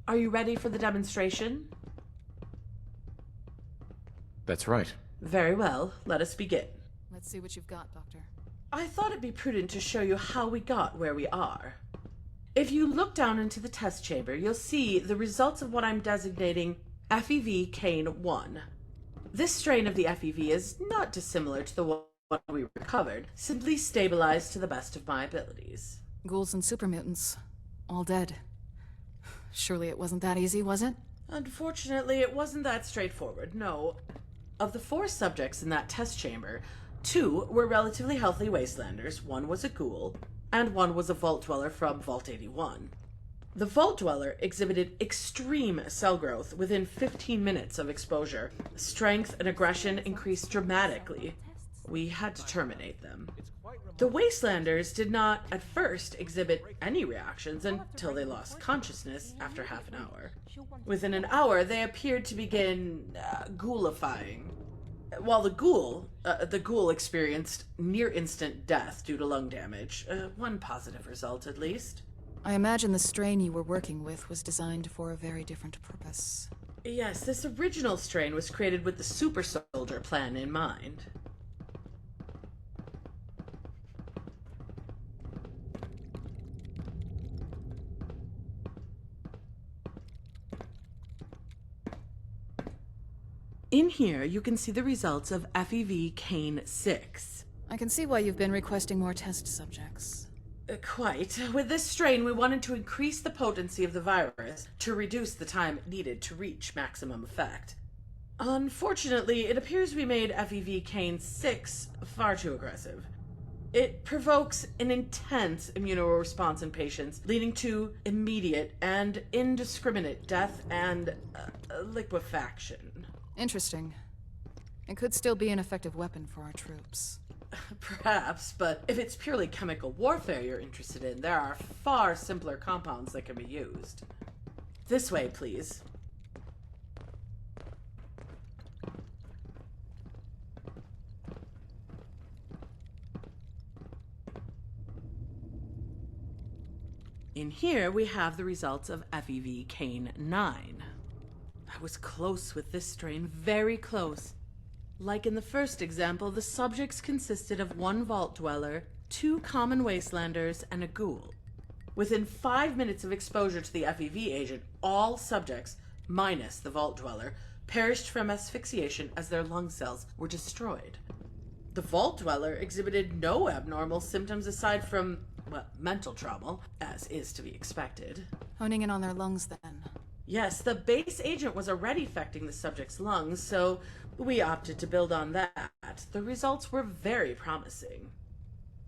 Are you ready for the demonstration? That's right. Very well, let us begin. Let's see what you've got, Doctor. I thought it'd be prudent to show you how we got where we are. If you look down into the test chamber, you'll see the results of what I'm designating FEV Cane 1. This strain of the FEV is not dissimilar to the one we recovered, simply stabilized to the best of my abilities. Ghouls and supermutants. All dead. Surely it wasn't that easy, was it? Unfortunately, it wasn't that straightforward, no. Of the 4 subjects in that test chamber, 2 were relatively healthy wastelanders, 1 was a ghoul, and 1 was a vault dweller from Vault 81. The vault dweller exhibited extreme cell growth within 15 minutes of exposure. Strength and aggression increased dramatically. We had to terminate them. The Wastelanders did not at first exhibit any reactions until they lost consciousness after half an hour. Within an hour, they appeared to begin ghoulifying. While the ghoul experienced near-instant death due to lung damage. One positive result, at least. I imagine the strain you were working with was designed for a very different purpose. Yes, this original strain was created with the super soldier plan in mind. In here, you can see the results of FEV Cane 6. I can see why you've been requesting more test subjects. Quite. With this strain, we wanted to increase the potency of the virus to reduce the time needed to reach maximum effect. Unfortunately, it appears we made FEV Cane 6 far too aggressive. It provokes an intense immunoresponse in patients, leading to immediate and indiscriminate death and liquefaction. Interesting. It could still be an effective weapon for our troops. Perhaps, but if it's purely chemical warfare you're interested in, there are far simpler compounds that can be used. This way, please. In here, we have the results of FEV Cane 9. I was close with this strain, very close. Like in the first example, the subjects consisted of 1 vault dweller, 2 common wastelanders, and a ghoul. Within 5 minutes of exposure to the FEV agent, all subjects, minus the vault dweller, perished from asphyxiation as their lung cells were destroyed. The vault dweller exhibited no abnormal symptoms aside from, well, mental trauma, as is to be expected. Honing in on their lungs, then. Yes, the base agent was already affecting the subject's lungs, so we opted to build on that. The results were very promising.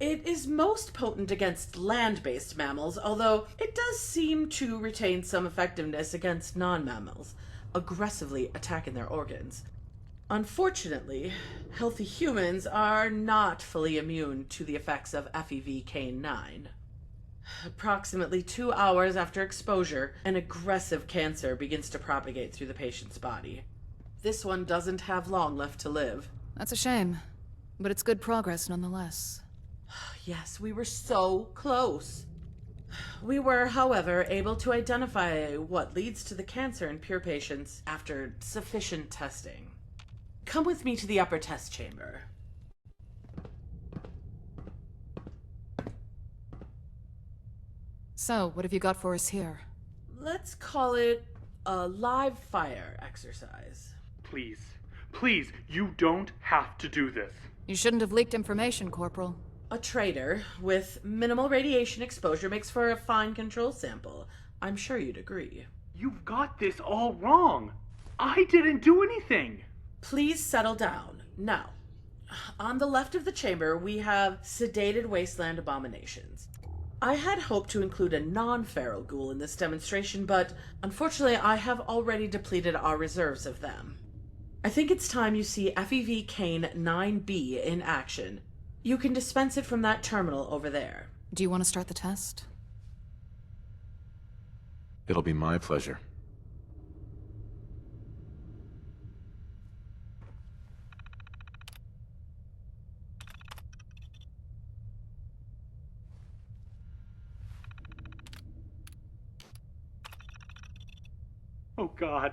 It is most potent against land-based mammals, although it does seem to retain some effectiveness against non-mammals, aggressively attacking their organs. Unfortunately, healthy humans are not fully immune to the effects of FEV Cane 9. Approximately 2 hours after exposure, an aggressive cancer begins to propagate through the patient's body. This one doesn't have long left to live. That's a shame, but it's good progress nonetheless. Yes, we were so close. We were, however, able to identify what leads to the cancer in pure patients after sufficient testing. Come with me to the upper test chamber. So, what have you got for us here? Let's call it a live fire exercise. Please, please, you don't have to do this. You shouldn't have leaked information, Corporal. A traitor with minimal radiation exposure makes for a fine control sample. I'm sure you'd agree. You've got this all wrong. I didn't do anything. Please settle down. Now, on the left of the chamber, we have sedated wasteland abominations. I had hoped to include a non-feral ghoul in this demonstration, but unfortunately I have already depleted our reserves of them. I think it's time you see FEV Cane 9B in action. You can dispense it from that terminal over there. Do you want to start the test? It'll be my pleasure. Oh God.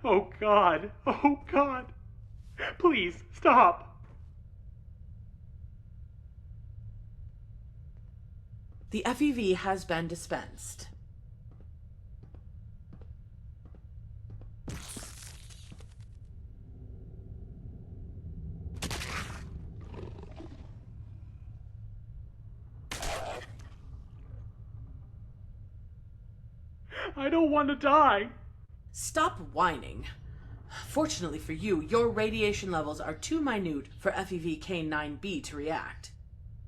Oh God. Oh God. Please, stop. The FEV has been dispensed. I don't want to die. Stop whining. Fortunately for you, your radiation levels are too minute for FEV K9b to react.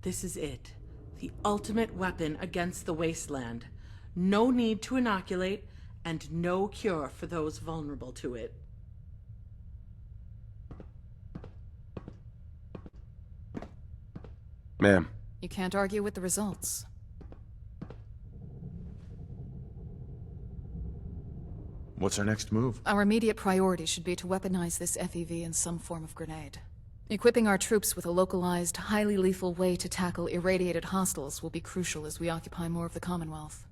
This is it. The ultimate weapon against the wasteland. No need to inoculate, and no cure for those vulnerable to it. Ma'am, You can't argue with the results. what's our next move? Our immediate priority should be to weaponize this FEV in some form of grenade. Equipping our troops with a localized, highly lethal way to tackle irradiated hostiles will be crucial as we occupy more of the Commonwealth.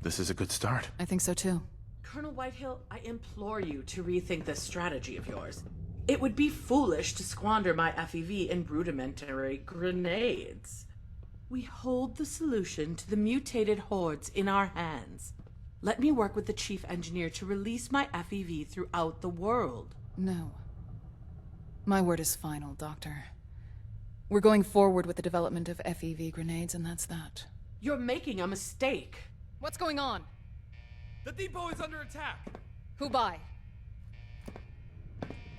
This is a good start. I think so too. Colonel Whitehill, I implore you to rethink this strategy of yours. It would be foolish to squander my FEV in rudimentary grenades. We hold the solution to the mutated hordes in our hands. Let me work with the chief engineer to release my FEV throughout the world. No. My word is final, Doctor. We're going forward with the development of FEV grenades, and that's that. You're making a mistake. What's going on? The depot is under attack. Who by?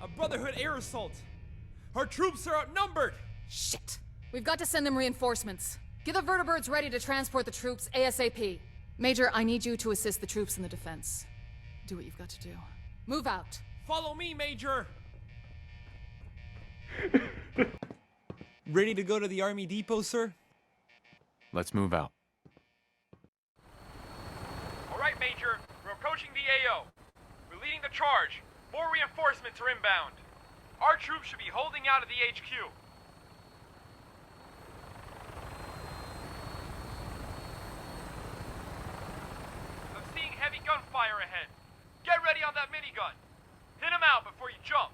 A Brotherhood air assault. Our troops are outnumbered. Shit! We've got to send them reinforcements. Get the vertibirds ready to transport the troops ASAP. Major, I need you to assist the troops in the defense. Do what you've got to do. Move out. Follow me, Major. Ready to go to the Army depot, sir? Let's move out. All right, Major. We're approaching the AO. We're leading the charge. More reinforcements are inbound. Our troops should be holding out at the HQ. I'm seeing heavy gunfire ahead. Get ready on that minigun. Hit him out before you jump.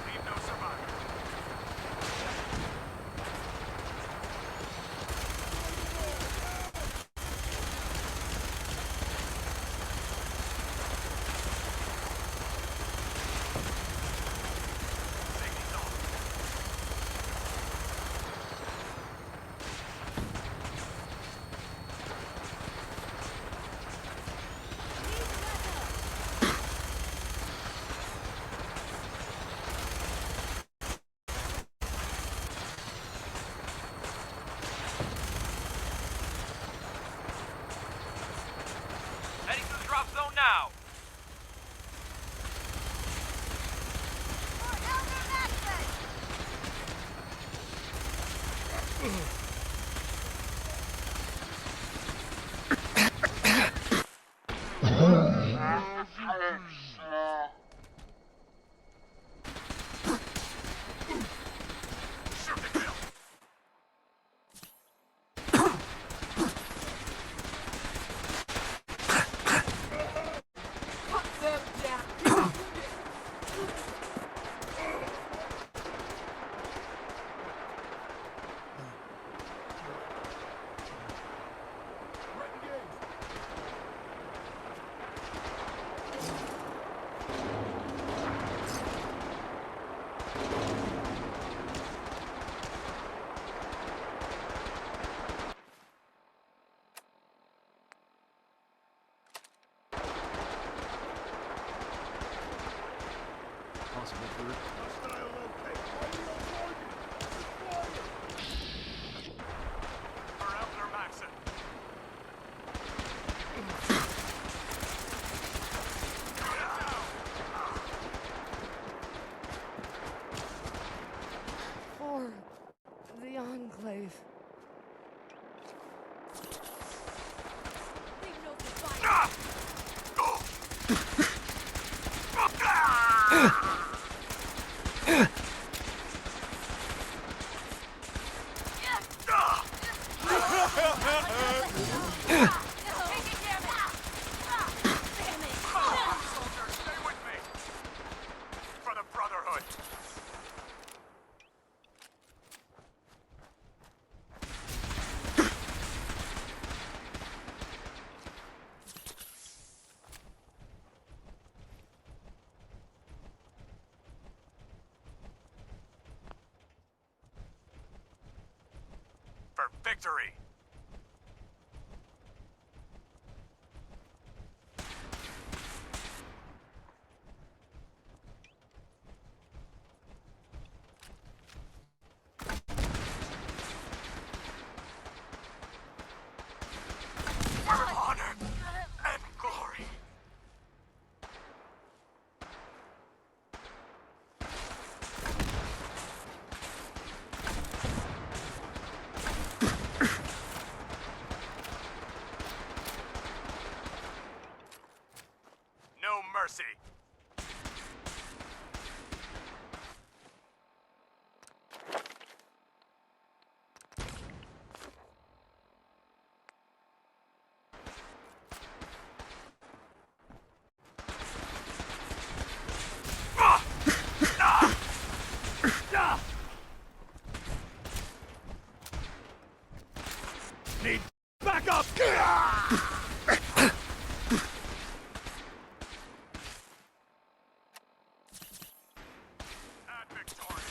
Leave no survivors. Safety's off. Heading to the drop zone now. victory! Honor and glory. No mercy. Need backup! And victorious.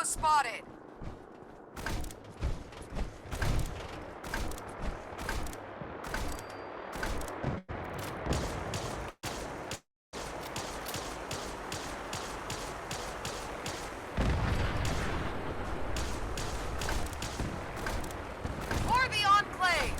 Spotted! For the Enclave!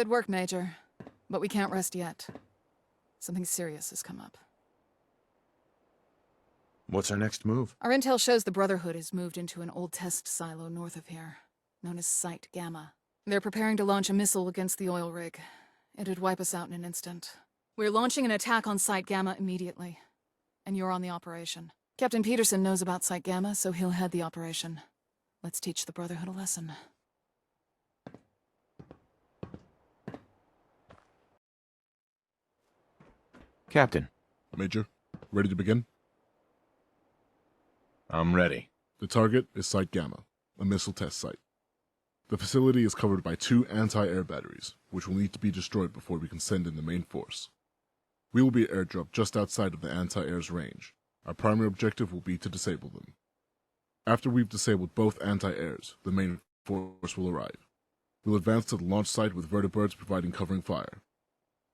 Good work, Major. But we can't rest yet. Something serious has come up. What's our next move? Our intel shows the Brotherhood has moved into an old test silo north of here, known as Site Gamma. They're preparing to launch a missile against the oil rig. It'd wipe us out in an instant. We're launching an attack on Site Gamma immediately. And you're on the operation. Captain Peterson knows about Site Gamma, so he'll head the operation. Let's teach the Brotherhood a lesson. Captain. Major, ready to begin? I'm ready. The target is Site Gamma, a missile test site. The facility is covered by 2 anti-air batteries, which will need to be destroyed before we can send in the main force. We will be airdropped just outside of the anti-air's range. Our primary objective will be to disable them. After we've disabled both anti-airs, the main force will arrive. We'll advance to the launch site with vertibirds providing covering fire.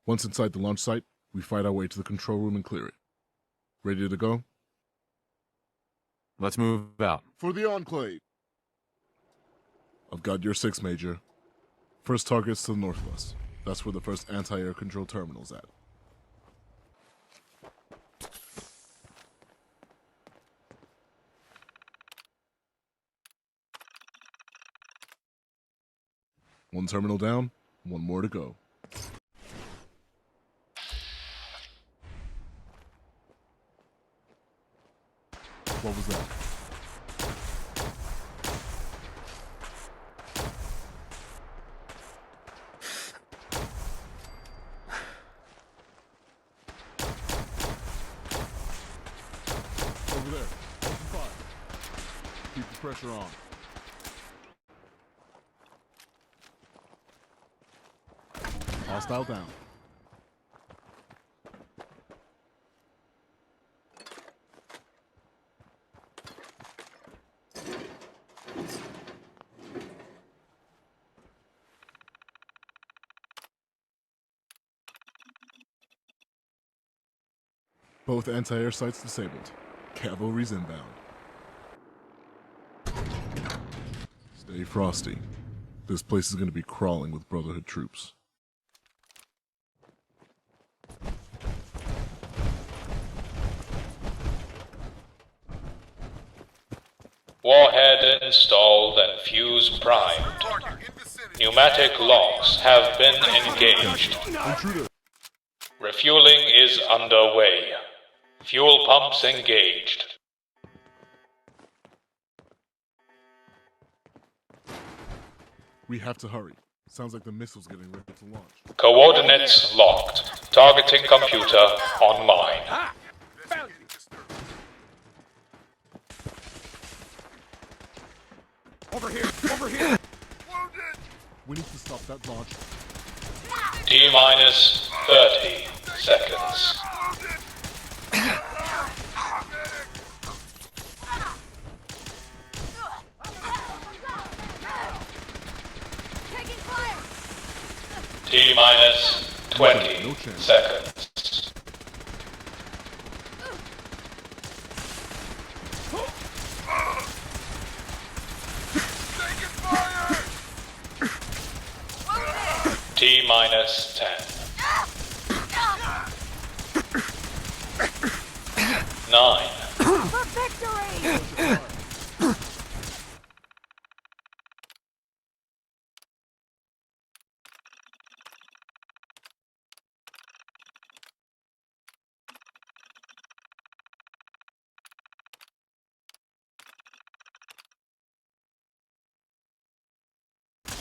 Once inside the launch site, we fight our way to the control room and clear it. Ready to go? Let's move out. For the Enclave! I've got your 6, Major. First target's to the northwest. That's where the first anti-air control terminal's at. One terminal down, one more to go. What was that? Over there. Open fire. Keep the pressure on. Hostile down. Both anti-air sites disabled. Cavalry's inbound. Stay frosty. This place is going to be crawling with Brotherhood troops. Warhead installed and fuse primed. Pneumatic locks have been engaged. Intruder! Refueling is underway. Fuel pumps engaged. We have to hurry. Sounds like the missile's getting ready to launch. Coordinates locked. Targeting computer online. Over here! Over here! We need to stop that launch. T-minus 30 seconds. T-minus 20 seconds. T-minus 10. 9. For victory!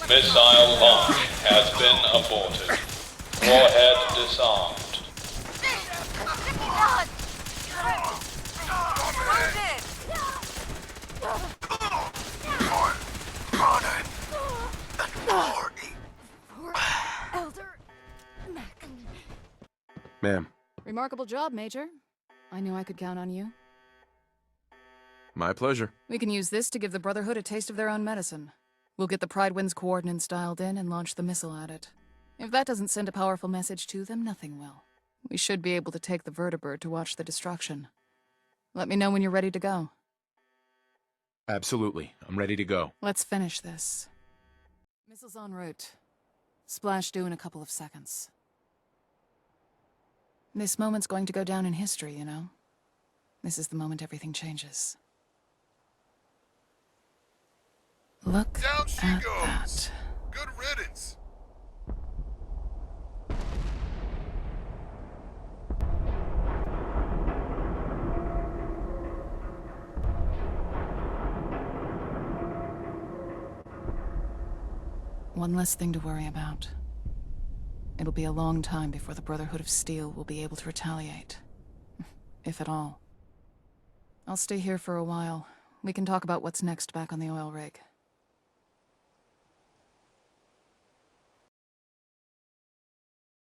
Missile launch has been aborted. Warhead disarmed. Ma'am. Remarkable job, Major. I knew I could count on you. My pleasure. We can use this to give the Brotherhood a taste of their own medicine. We'll get the Pride Wind's coordinates dialed in and launch the missile at it. If that doesn't send a powerful message to them, nothing will. We should be able to take the vertibird to watch the destruction. Let me know when you're ready to go. Absolutely. I'm ready to go. Let's finish this. Missiles en route. Splash due in a couple of seconds. This moment's going to go down in history, you know? This is the moment everything changes. Look Down she at goes. that. Good riddance. One less thing to worry about. It'll be a long time before the Brotherhood of Steel will be able to retaliate. If at all. I'll stay here for a while. We can talk about what's next back on the oil rig.